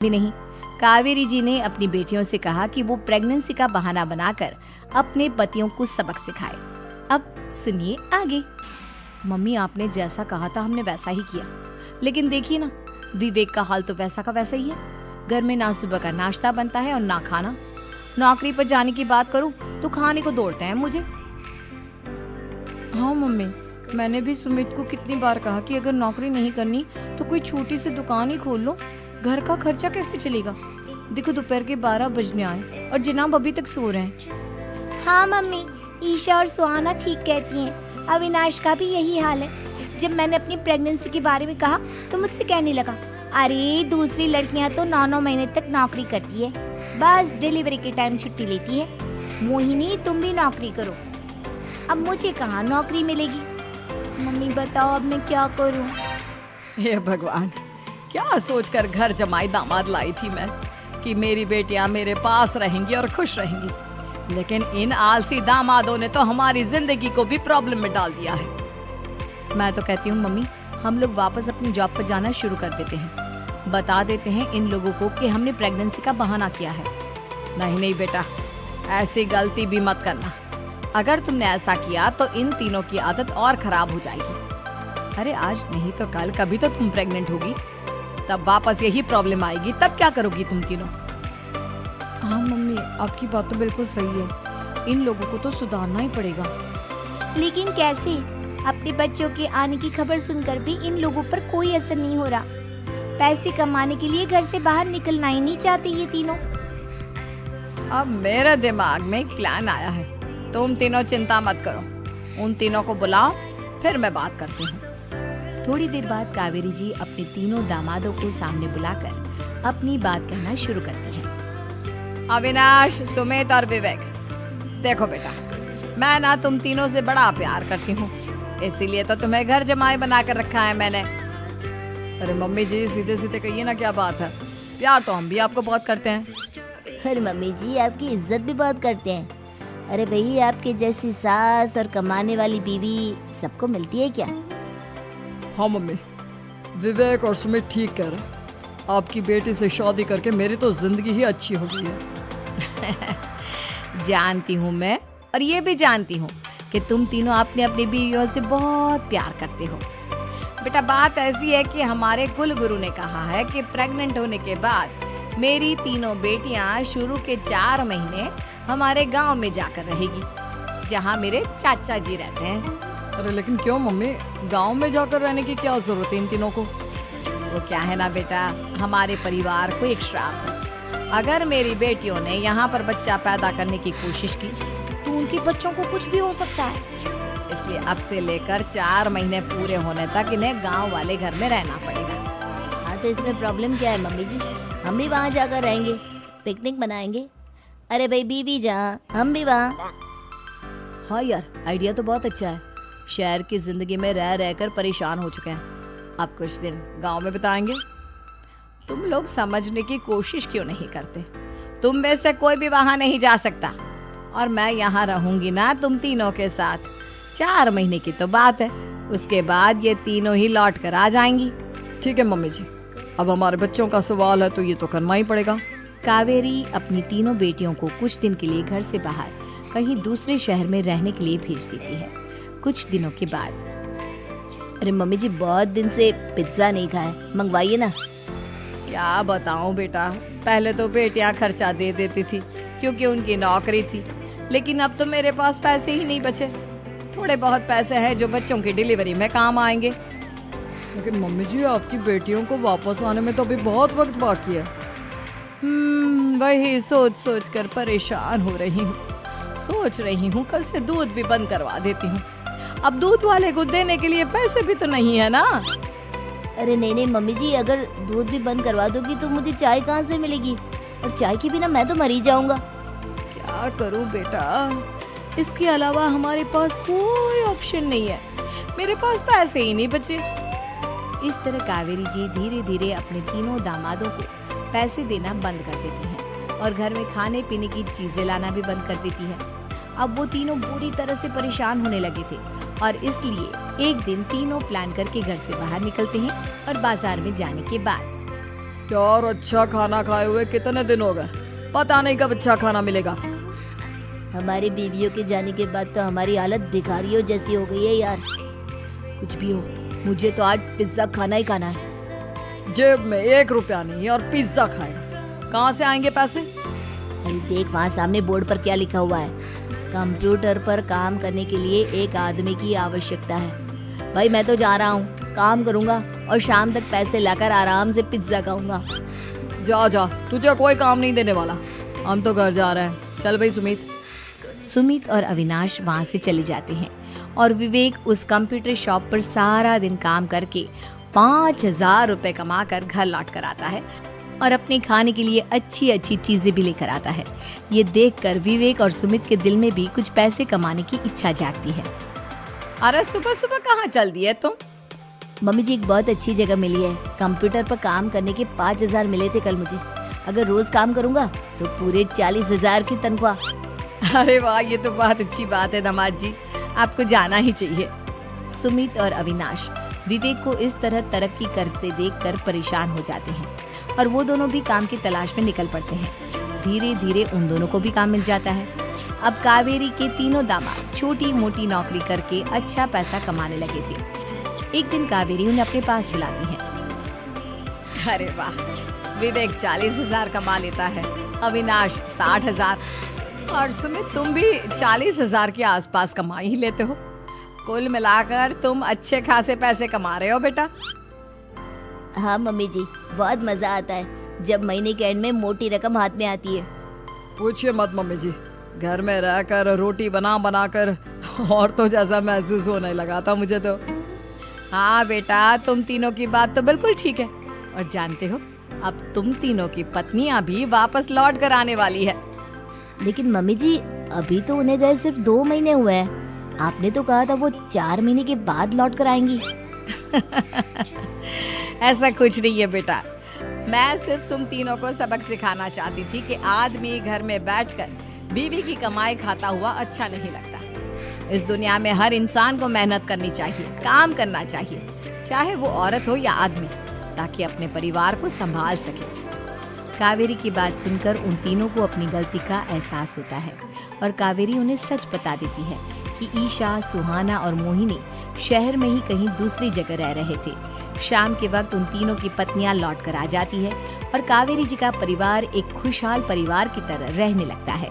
भी नहीं। कावेरी जी ने अपनी बेटियों से कहा कि वो प्रेगनेंसी का बहाना बनाकर अपने पतियों को सबक सिखाए। अब सुनिए आगे। मम्मी, आपने जैसा कहा था हमने वैसा ही किया, लेकिन देखिए ना, विवेक का हाल तो वैसा का वैसा ही है। घर में ना सुबह का नाश्ता बनता है और ना खाना। नौकरी पर जाने की बात करूं तो खाने को दौड़ते हैं मुझे। हाँ मम्मी, मैंने भी सुमित को कितनी बार कहा कि अगर नौकरी नहीं करनी तो कोई छोटी सी दुकान ही खोल लो, घर का खर्चा कैसे चलेगा। देखो दोपहर के 12 बजने आए और जनाब अभी तक सो रहे हैं। हाँ मम्मी, ईशा और सुहाना ठीक कहती हैं। अविनाश का भी यही हाल है। जब मैंने अपनी प्रेगनेंसी के बारे में कहा तो मुझसे कहने लगा, अरे दूसरी लड़कियां तो 9-9 महीने तक नौकरी करती है, बस डिलीवरी के टाइम छुट्टी लेती है। मोहिनी, तुम भी नौकरी करो। अब मुझे कहाँ नौकरी मिलेगी। मम्मी बताओ अब मैं क्या करूँ। हे भगवान, क्या सोचकर घर जमाई दामाद लाई थी मैं कि मेरी बेटियां मेरे पास रहेंगी और खुश रहेंगी, लेकिन इन आलसी दामादों ने तो हमारी जिंदगी को भी प्रॉब्लम में डाल दिया है। मैं तो कहती हूँ मम्मी, हम लोग वापस अपनी जॉब पर जाना शुरू कर देते हैं। बता देते हैं इन लोगों को कि हमने प्रेगनेंसी का बहाना किया है। नहीं नहीं बेटा, ऐसी गलती भी मत करना। अगर तुमने ऐसा किया तो इन तीनों की आदत और खराब हो जाएगी। अरे आज नहीं तो कल कभी तो तुम प्रेग्नेंट होगी, तब वापस यही प्रॉब्लम आएगी। तब क्या करोगी तुम तीनों। हाँ मम्मी, आपकी बात तो बिल्कुल सही है। इन लोगों को तो सुधारना ही पड़ेगा। लेकिन कैसे? अपने बच्चों के आने की खबर सुनकर भी इन लोगों पर कोई असर नहीं हो रहा। पैसे कमाने के लिए घर से बाहर निकलना ही नहीं चाहते ये तीनों। अब मेरे दिमाग में एक प्लान आया है। तुम तीनों चिंता मत करो, उन तीनों को बुलाओ, फिर मैं बात करती हूँ। थोड़ी देर बाद कावेरी जी अपने तीनों दामादों को सामने बुलाकर अपनी बात कहना शुरू करती हैं। अविनाश, सुमित और विवेक, देखो बेटा, मैं ना तुम तीनों से बड़ा प्यार करती हूँ, इसीलिए तो तुम्हें घर जमाई बना कर रखा है मैंने। अरे मम्मी जी, सीधे सीधे कहिए ना, क्या बात है। प्यार तो हम भी आपको बहुत करते हैं। अरे मम्मी जी, आपकी इज्जत भी बहुत करते हैं। अरे भाई, आपके जैसी सास और कमाने वाली बीवी सबको मिलती है क्या? हाँ मम्मी, विवेक और सुमित ठीक कह रहे। आपकी बेटी से शादी करके मेरी तो जिंदगी ही अच्छी हो गई है। जानती हूँ मैं, और ये भी जानती हूँ कि तुम तीनों अपने अपनी बीवियों से बहुत प्यार करते हो। बेटा, बात ऐसी है कि हमारे कुल गुरु ने कहा है कि प्रेग्नेंट होने के बाद मेरी तीनों बेटियां शुरू के 4 महीने हमारे गांव में जाकर रहेगी, जहां मेरे चाचा जी रहते हैं। अरे लेकिन क्यों मम्मी, गांव में जाकर रहने की क्या जरूरत है इन तीनों को। वो क्या है ना बेटा, हमारे परिवार को एक श्राप है। अगर मेरी बेटियों ने यहाँ पर बच्चा पैदा करने की कोशिश की तो उनके बच्चों को कुछ भी हो सकता है। इसलिए अब से लेकर 4 महीने पूरे होने तक इन्हें गांव वाले घर में रहना पड़ेगा। हाँ तो इसमें प्रॉब्लम क्या है मम्मी जी? हम भी वहाँ जाकर रहेंगे, पिकनिक मनाएंगे। अरे भाई, बीवी जहाँ हम भी वहाँ। हाँ यार, आइडिया तो बहुत अच्छा है। शहर की जिंदगी में रह रहकर परेशान हो चुके हैं, अब कुछ दिन गांव में बिताएंगे। तुम लोग समझने की कोशिश क्यों नहीं करते? तुम में से कोई भी वहां नहीं जा सकता, और मैं यहाँ रहूंगी ना तुम तीनों के साथ। 4 महीने की तो बात है, उसके बाद ये तीनों ही लौट कर आ जाएंगी। ठीक है मम्मी जी, अब हमारे बच्चों का सवाल है तो ये तो करना ही पड़ेगा। कावेरी अपनी तीनों बेटियों को कुछ दिन के लिए घर से बाहर कहीं दूसरे शहर में रहने के लिए भेज देती है। कुछ दिनों के बाद, अरे मम्मी जी, बहुत दिन से पिज्जा नहीं खाया, मंगवाइए ना। क्या बताऊं बेटा, पहले तो बेटियां खर्चा दे देती थी क्योंकि उनकी नौकरी थी, लेकिन अब तो मेरे पास पैसे ही नहीं बचे। थोड़े बहुत पैसे हैं जो बच्चों की डिलीवरी में काम आएंगे। लेकिन मम्मी जी, आपकी बेटियों को वापस आने में तो अभी बहुत वक्त बाकी है। वही सोच सोच कर परेशान हो रही हूँ। सोच रही हूँ कल से दूध भी बंद करवा देती हूँ। अब दूध वाले को देने के लिए पैसे भी तो नहीं है ना। अरे नहीं नहीं मम्मी जी, अगर दूध भी बंद करवा दोगी तो मुझे चाय कहाँ से मिलेगी? और चाय के बिना मैं तो मर ही जाऊंगा। क्या करूँ बेटा, इसके अलावा हमारे पास कोई ऑप्शन नहीं है। मेरे पास पैसे ही नहीं बचे। इस तरह कावेरी जी धीरे धीरे अपने तीनों दामादों को पैसे देना बंद कर देती हैं और घर में खाने पीने की चीजें लाना भी बंद कर देती है। अब वो तीनों बुरी तरह से परेशान होने लगे थे और इसलिए एक दिन तीनों प्लान करके घर से बाहर निकलते हैं और बाजार में जाने के बाद यार अच्छा खाना खाए हुए कितने दिन हो गए, पता नहीं कब अच्छा खाना मिलेगा। हमारी बीवियों के जाने के बाद तो हमारी हालत भिखारियों जैसी हो गई है यार। कुछ भी हो, मुझे तो आज पिज्जा खाना ही खाना है। जेब में 1 रुपया नहीं है और पिज्जा खाएगा, कहाँ से आएंगे पैसे? अरे देख वहाँ सामने बोर्ड पर क्या लिखा हुआ है, कंप्यूटर पर काम करने के लिए एक आदमी की आवश्यकता है। भाई मैं तो जा रहा हूँ, काम करूँगा और शाम तक पैसे लाकर आराम से पिज्जा खाऊंगा। जा जा, तुझे कोई काम नहीं देने वाला, हम तो घर जा रहे हैं। चल भाई सुमित। सुमित और अविनाश वहाँ से चले जाते हैं और विवेक उस कंप्यूटर शॉप पर सारा दिन काम करके 5,000 रुपए कमा कर घर लौट कर आता है और अपने खाने के लिए अच्छी अच्छी चीजें भी लेकर आता है। ये देखकर विवेक और सुमित के दिल में भी कुछ पैसे कमाने की इच्छा जागती है। अरे सुबह सुबह कहाँ चल दिए तुम? मम्मी जी एक बहुत अच्छी जगह मिली है, कंप्यूटर पर काम करने के 5,000 मिले थे कल मुझे। अगर रोज काम करूँगा तो पूरे 40,000 की तनख्वाह। अरे वाह, ये तो बहुत अच्छी बात है दामाद जी, आपको जाना ही चाहिए। सुमित और अविनाश विवेक को इस तरह तरक्की करते देखकर परेशान हो जाते हैं और वो दोनों भी काम की तलाश में निकल पड़ते हैं। धीरे धीरे उन दोनों को भी काम मिल जाता है। अब कावेरी के तीनों दामाद छोटी मोटी नौकरी करके अच्छा पैसा कमाने लगे थे। एक दिन कावेरी उन्हें अपने पास बुलाती है। अरे वाह, विवेक 40,000 कमा लेता है, अविनाश 60,000 और सुमित तुम भी 40,000 के आसपास कमा ही लेते हो। कुल मिलाकर तुम अच्छे खासे पैसे कमा रहे हो बेटा। हाँ मम्मी जी, बहुत मजा आता है जब महीने के एंड में मोटी रकम हाथ में आती है। पूछिए मत मम्मी जी, घर में रहकर रोटी बना बना कर और तो जैसा महसूस होने लगा था मुझे तो। हाँ बेटा, तुम तीनों की बात तो बिल्कुल ठीक है। और जानते हो, अब तुम तीनों की पत्नियां भी वापस लौट कर आने वाली है। लेकिन मम्मी जी अभी तो उन्हें गए सिर्फ 2 महीने हुए हैं, आपने तो कहा था वो 4 महीने के बाद लौट कर आएंगी। ऐसा कुछ नहीं है बेटा, मैं सिर्फ तुम तीनों को सबक सिखाना चाहती थी कि आदमी घर में बैठकर बीवी की कमाई खाता हुआ अच्छा नहीं लगता। इस दुनिया में हर इंसान को मेहनत करनी चाहिए, काम करना चाहिए, चाहे वो औरत हो या आदमी, ताकि अपने परिवार को संभाल सके। कावेरी की बात सुनकर उन तीनों को अपनी गलती का एहसास होता है और कावेरी उन्हें सच बता देती है कि ईशा, सुहाना और मोहिनी शहर में ही कहीं दूसरी जगह रह रहे थे। शाम के वक्त उन तीनों की पत्नियां लौट कर आ जाती है और कावेरी जी का परिवार एक खुशहाल परिवार की तरह रहने लगता है।